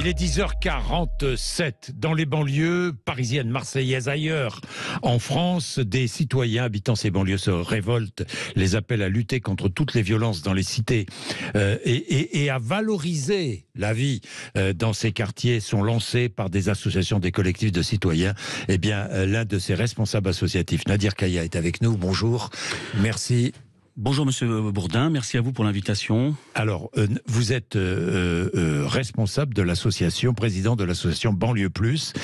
Il est 10h47 dans les banlieues parisiennes, marseillaises, ailleurs. En France, des citoyens habitant ces banlieues se révoltent, les appellent à lutter contre toutes les violences dans les cités et à valoriser la vie dans ces quartiers sont lancés par des associations, des collectifs de citoyens. Eh bien, l'un de ces responsables associatifs, Nadir Kaya, est avec nous. Bonjour, merci. Bonjour Monsieur Bourdin, merci à vous pour l'invitation. Alors, vous êtes responsable de l'association, président de l'association Banlieue Plus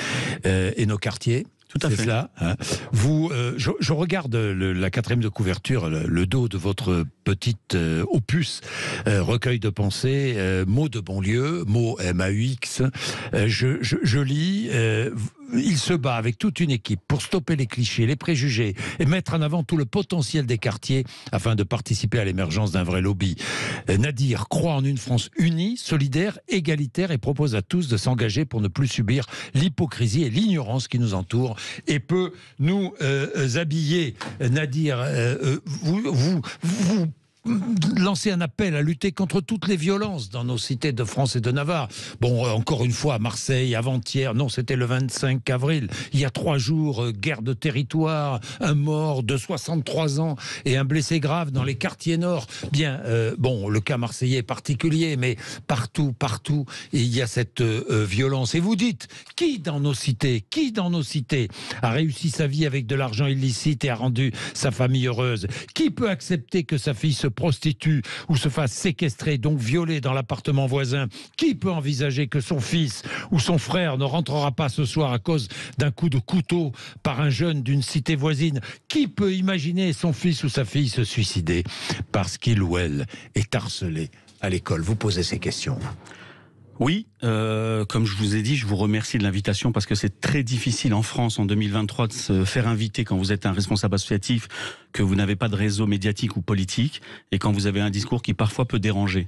et nos quartiers. Tout à fait. C'est cela. Hein. Vous, je regarde la quatrième de couverture, le dos de votre petite opus, recueil de pensées, mots de banlieue, mots MAUX. Je lis. Il se bat avec toute une équipe pour stopper les clichés, les préjugés et mettre en avant tout le potentiel des quartiers afin de participer à l'émergence d'un vrai lobby. Nadir croit en une France unie, solidaire, égalitaire et propose à tous de s'engager pour ne plus subir l'hypocrisie et l'ignorance qui nous entourent et peut nous habiller. Nadir, vous lancer un appel à lutter contre toutes les violences dans nos cités de France et de Navarre. Bon, encore une fois, à Marseille, avant-hier, non, c'était le 25 avril, il y a 3 jours, guerre de territoire, un mort de 63 ans et un blessé grave dans les quartiers nord. Bien, bon, le cas marseillais est particulier, mais partout, il y a cette violence. Et vous dites, qui dans nos cités a réussi sa vie avec de l'argent illicite et a rendu sa famille heureuse? Qui peut accepter que sa fille se prostitue ou se fasse séquestrer, donc violer dans l'appartement voisin? Qui peut envisager que son fils ou son frère ne rentrera pas ce soir à cause d'un coup de couteau par un jeune d'une cité voisine? Qui peut imaginer son fils ou sa fille se suicider parce qu'il ou elle est harcelé à l'école? Vous posez ces questions. Oui, comme je vous ai dit, je vous remercie de l'invitation parce que c'est très difficile en France en 2023 de se faire inviter quand vous êtes un responsable associatif, que vous n'avez pas de réseau médiatique ou politique et quand vous avez un discours qui parfois peut déranger.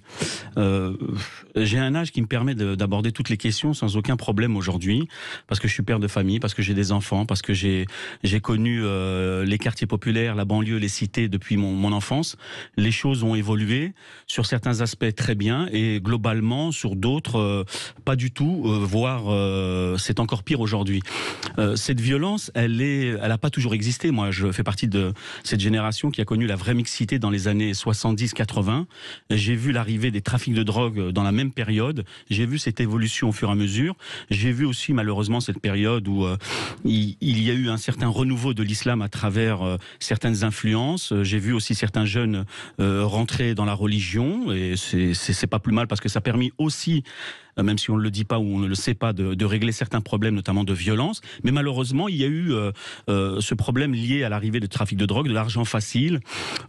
J'ai un âge qui me permet d'aborder toutes les questions sans aucun problème aujourd'hui parce que je suis père de famille, parce que j'ai des enfants, parce que j'ai connu les quartiers populaires, la banlieue, les cités depuis mon enfance. Les choses ont évolué sur certains aspects très bien et globalement sur d'autres pas du tout, voire c'est encore pire aujourd'hui. Cette violence, elle a pas toujours existé. Moi, je fais partie de cette génération qui a connu la vraie mixité dans les années 70-80. J'ai vu l'arrivée des trafics de drogue dans la même période. J'ai vu cette évolution au fur et à mesure. J'ai vu aussi malheureusement cette période où il y a eu un certain renouveau de l'islam à travers certaines influences. J'ai vu aussi certains jeunes rentrer dans la religion et c'est pas plus mal parce que ça a permis aussi, même si on ne le dit pas ou on ne le sait pas, de régler certains problèmes, notamment de violence. Mais malheureusement, il y a eu ce problème lié à l'arrivée de trafic de drogue, de l'argent facile,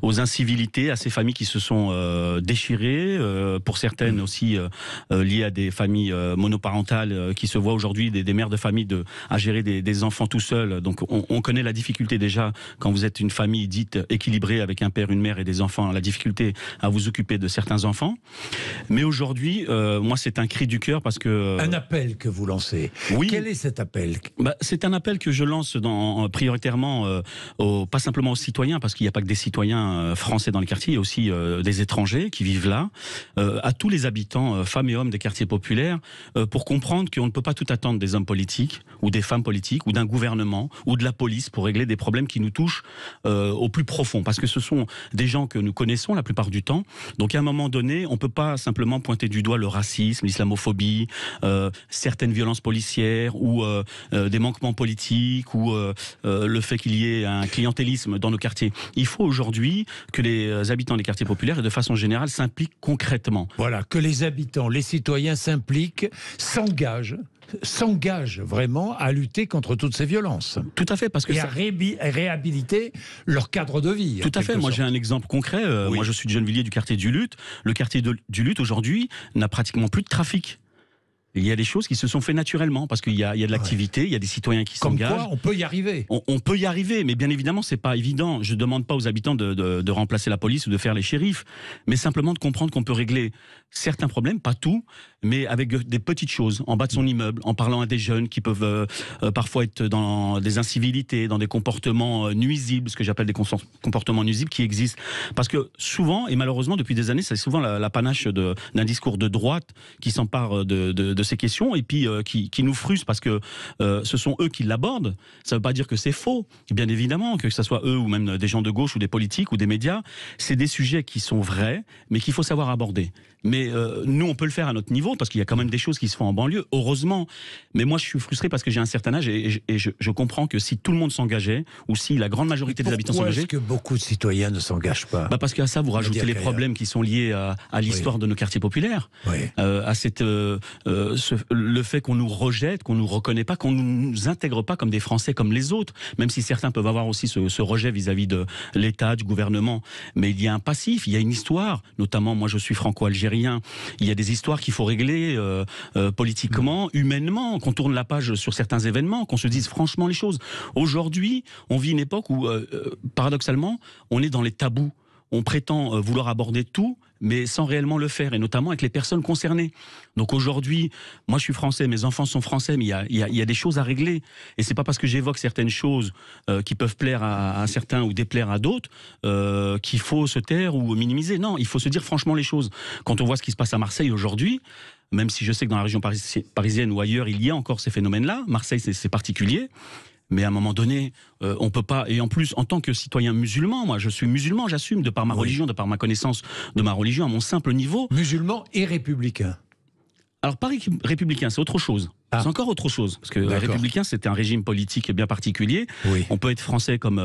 aux incivilités, à ces familles qui se sont déchirées, pour certaines aussi liées à des familles monoparentales qui se voient aujourd'hui, des mères de famille à gérer des enfants tout seuls. Donc on connaît la difficulté déjà, quand vous êtes une famille dite équilibrée avec un père, une mère et des enfants, la difficulté à vous occuper de certains enfants. Mais aujourd'hui, moi c'est un cri du cœur parce que... Un appel que vous lancez. Oui. Quel est cet appel? C'est un appel que je lance prioritairement, pas simplement aux citoyens, parce qu'il n'y a pas que des citoyens français dans les quartiers, il y a aussi des étrangers qui vivent là, à tous les habitants, femmes et hommes des quartiers populaires, pour comprendre qu'on ne peut pas tout attendre des hommes politiques, ou des femmes politiques, ou d'un gouvernement, ou de la police pour régler des problèmes qui nous touchent au plus profond, parce que ce sont des gens que nous connaissons la plupart du temps, donc à un moment donné, on ne peut pas simplement pointer du doigt le racisme, l'islamophobie, certaines violences policières ou des manquements politiques ou le fait qu'il y ait un clientélisme dans nos quartiers. Il faut aujourd'hui que les habitants des quartiers populaires et de façon générale s'impliquent concrètement. Voilà, que les habitants, les citoyens s'impliquent, s'engagent vraiment à lutter contre toutes ces violences. Tout à fait, parce que à réhabiliter leur cadre de vie. Tout à fait. Moi, j'ai un exemple concret. Oui. Moi, je suis de Gennevilliers du quartier du Luth. Le quartier du Luth aujourd'hui n'a pratiquement plus de trafic. Il y a des choses qui se sont faites naturellement parce qu'il y a de l'activité, il y a des citoyens qui s'engagent. Comme quoi, on peut y arriver. On peut y arriver, mais bien évidemment, c'est pas évident. Je demande pas aux habitants de remplacer la police ou de faire les shérifs, mais simplement de comprendre qu'on peut régler certains problèmes, pas tout, mais avec des petites choses, en bas de son immeuble, en parlant à des jeunes qui peuvent parfois être dans des incivilités, dans des comportements nuisibles, ce que j'appelle des comportements nuisibles qui existent. Parce que souvent, et malheureusement depuis des années, c'est souvent l'apanage d'un discours de droite qui s'empare de ces questions et puis qui nous frustre parce que ce sont eux qui l'abordent. Ça ne veut pas dire que c'est faux, bien évidemment, que ce soit eux ou même des gens de gauche ou des politiques ou des médias. C'est des sujets qui sont vrais, mais qu'il faut savoir aborder. Mais nous, on peut le faire à notre niveau, parce qu'il y a quand même des choses qui se font en banlieue, heureusement. Mais moi, je suis frustré parce que j'ai un certain âge et je comprends que si tout le monde s'engageait, ou si la grande majorité des habitants s'engageaient... Pourquoi est-ce que beaucoup de citoyens ne s'engagent pas? Parce qu'à ça, vous rajoutez les problèmes qui sont liés à l'histoire de nos quartiers populaires, à le fait qu'on nous rejette, qu'on nous reconnaît pas, qu'on nous intègre pas comme des Français, comme les autres, même si certains peuvent avoir aussi ce rejet vis-à-vis de l'État, du gouvernement. Mais il y a un passif, il y a une histoire, notamment moi je suis franco-algérien, il y a des histoires qu'il faut régler politiquement, humainement, qu'on tourne la page sur certains événements, qu'on se dise franchement les choses. Aujourd'hui, on vit une époque où, paradoxalement, on est dans les tabous. On prétend vouloir aborder tout, mais sans réellement le faire, et notamment avec les personnes concernées. Donc aujourd'hui, moi je suis français, mes enfants sont français, mais il y a des choses à régler. Et c'est pas parce que j'évoque certaines choses qui peuvent plaire à certains ou déplaire à d'autres qu'il faut se taire ou minimiser. Non, il faut se dire franchement les choses. Quand on voit ce qui se passe à Marseille aujourd'hui, même si je sais que dans la région parisienne ou ailleurs, il y a encore ces phénomènes-là, Marseille c'est particulier. Mais à un moment donné, on peut pas. Et en plus, en tant que citoyen musulman, moi, je suis musulman, j'assume de par ma religion, de par ma connaissance de ma religion, à mon simple niveau. Musulman et républicain. Alors, pas républicain, c'est autre chose. C'est encore autre chose, parce que républicain, c'était un régime politique bien particulier. On peut être français comme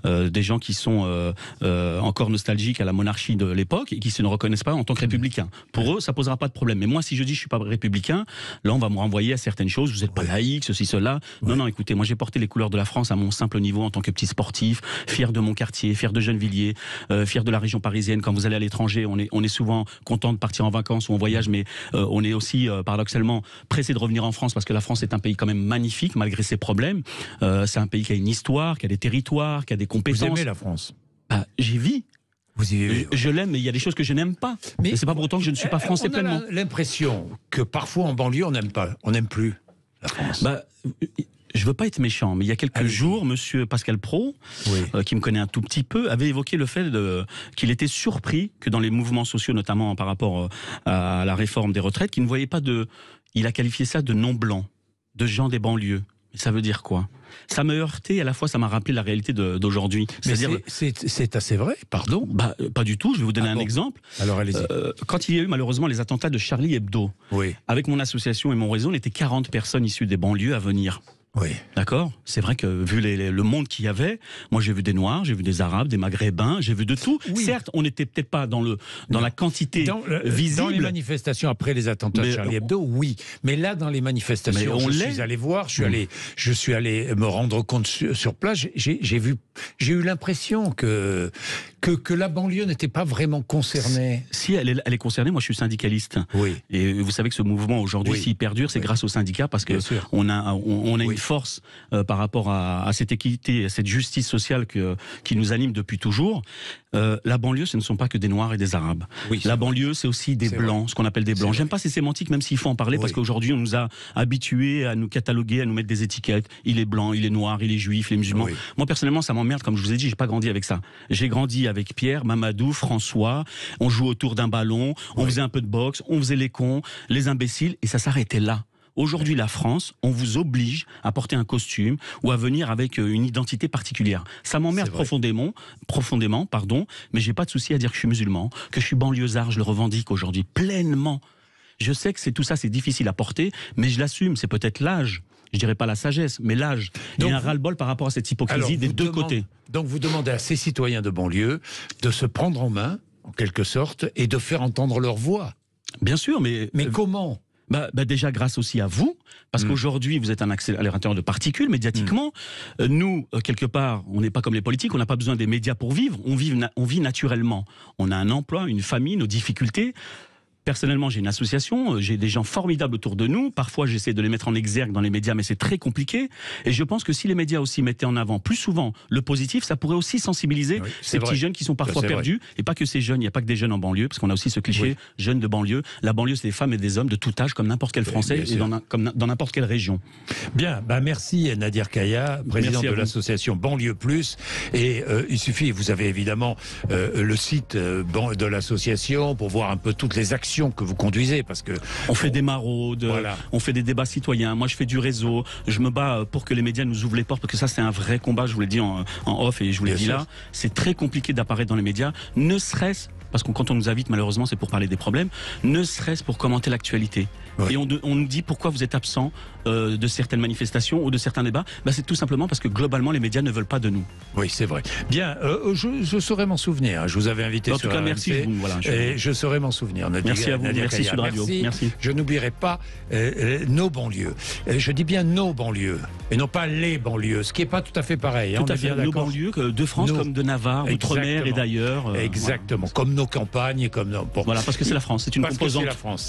des gens qui sont encore nostalgiques à la monarchie de l'époque et qui se ne reconnaissent pas en tant que républicains. Pour eux, ça posera pas de problème. Mais moi, si je dis je suis pas républicain, là, on va me renvoyer à certaines choses. Vous êtes pas laïque, ceci, cela. Non, écoutez, moi, j'ai porté les couleurs de la France à mon simple niveau en tant que petit sportif, fier de mon quartier, fier de Gennevilliers, fier de la région parisienne. Quand vous allez à l'étranger, on est souvent content de partir en vacances ou en voyage, mais on est aussi paradoxalement pressé de revenir en France parce que la France est un pays quand même magnifique malgré ses problèmes. C'est un pays qui a une histoire, qui a des territoires, qui a des compétences. Vous aimez la France? J'y vis. Vous y vivez. Je l'aime, mais il y a des choses que je n'aime pas. Mais c'est pas pour autant que je ne suis pas français pleinement. On a l'impression que parfois en banlieue on n'aime pas, on n'aime plus la France. Je veux pas être méchant, mais il y a quelques jours, monsieur Pascal Praud, qui me connaît un tout petit peu, avait évoqué le fait qu'il était surpris que dans les mouvements sociaux, notamment par rapport à la réforme des retraites, qu'il ne voyait pas il a qualifié ça de non-blanc, de gens des banlieues. Mais ça veut dire quoi? Ça m'a heurté et à la fois ça m'a rappelé la réalité d'aujourd'hui. Mais c'est assez vrai, pardon? Pas du tout, je vais vous donner un exemple. Alors allez-y. Quand il y a eu malheureusement les attentats de Charlie Hebdo, avec mon association et mon réseau, on était 40 personnes issues des banlieues à venir. D'accord. C'est vrai que vu le monde qu'il y avait, moi j'ai vu des Noirs, j'ai vu des Arabes, des Maghrébins, j'ai vu de tout. Certes, on n'était peut-être pas dans la quantité visible. Dans les manifestations après les attentats de Charlie Hebdo, oui. Mais là, dans les manifestations, je suis allé voir, je suis allé me rendre compte sur place. J'ai eu l'impression que la banlieue n'était pas vraiment concernée. Si elle est concernée, moi je suis syndicaliste. Et vous savez que ce mouvement aujourd'hui, s'il perdure, c'est grâce aux syndicats parce que on a une force par rapport à cette équité, à cette justice sociale qui nous anime depuis toujours. La banlieue, ce ne sont pas que des Noirs et des Arabes. La banlieue, c'est aussi des Blancs, ce qu'on appelle des Blancs. J'aime pas ces sémantiques, même s'il faut en parler, parce qu'aujourd'hui, on nous a habitués à nous cataloguer, à nous mettre des étiquettes. Il est blanc, il est noir, il est juif, il est musulman. Moi, personnellement, ça m'emmerde, comme je vous ai dit, j'ai pas grandi avec ça. J'ai grandi avec Pierre, Mamadou, François. On jouait autour d'un ballon, on faisait un peu de boxe, on faisait les cons, les imbéciles, et ça s'arrêtait là. Aujourd'hui, la France, on vous oblige à porter un costume ou à venir avec une identité particulière. Ça m'emmerde profondément, mais j'ai pas de souci à dire que je suis musulman, que je suis banlieusard, je le revendique aujourd'hui pleinement. Je sais que tout ça, c'est difficile à porter, mais je l'assume, c'est peut-être l'âge. Je dirais pas la sagesse, mais l'âge. Il y a un ras-le-bol par rapport à cette hypocrisie des deux côtés. Donc vous demandez à ces citoyens de banlieue de se prendre en main, en quelque sorte, et de faire entendre leur voix. Bien sûr, mais comment ? Déjà grâce aussi à vous, parce qu'aujourd'hui vous êtes un accélérateur de particules médiatiquement. Nous, quelque part, on n'est pas comme les politiques, on n'a pas besoin des médias pour vivre, on vit naturellement. On a un emploi, une famille, nos difficultés. Personnellement, j'ai une association, j'ai des gens formidables autour de nous. Parfois, j'essaie de les mettre en exergue dans les médias, mais c'est très compliqué. Et je pense que si les médias aussi mettaient en avant plus souvent le positif, ça pourrait aussi sensibiliser ces petits jeunes qui sont parfois perdus. Et pas que ces jeunes, il n'y a pas que des jeunes en banlieue, parce qu'on a aussi ce cliché, jeunes de banlieue. La banlieue, c'est des femmes et des hommes de tout âge, comme n'importe quel Français, et comme dans n'importe quelle région. Bien, merci Nadir Kaya, président de l'association Banlieue Plus. Et il suffit, vous avez évidemment le site de l'association pour voir un peu toutes les actions que vous conduisez, parce que on fait des maraudes, on fait des débats citoyens. Moi, je fais du réseau. Je me bats pour que les médias nous ouvrent les portes, parce que ça, c'est un vrai combat. Je vous l'ai dit en off et je vous l'ai dit là. C'est très compliqué d'apparaître dans les médias, ne serait-ce parce que quand on nous invite, malheureusement, c'est pour parler des problèmes, ne serait-ce pour commenter l'actualité. Et on nous dit pourquoi vous êtes absent de certaines manifestations ou de certains débats. C'est tout simplement parce que globalement, les médias ne veulent pas de nous. Oui, c'est vrai. Bien, je saurais m'en souvenir. Je vous avais invité sur RMC. Merci. Et je saurais m'en souvenir. Merci à vous. Merci Sud Radio. Merci. Je n'oublierai pas nos banlieues. Je dis bien nos banlieues et non pas les banlieues, ce qui n'est pas tout à fait pareil. Tout à fait. Nos banlieues de France comme de Navarre, d'outre-mer et d'ailleurs. Exactement. Comme nos campagnes, comme nos... Voilà, parce que c'est la France. C'est une composante. Parce que c'est la France.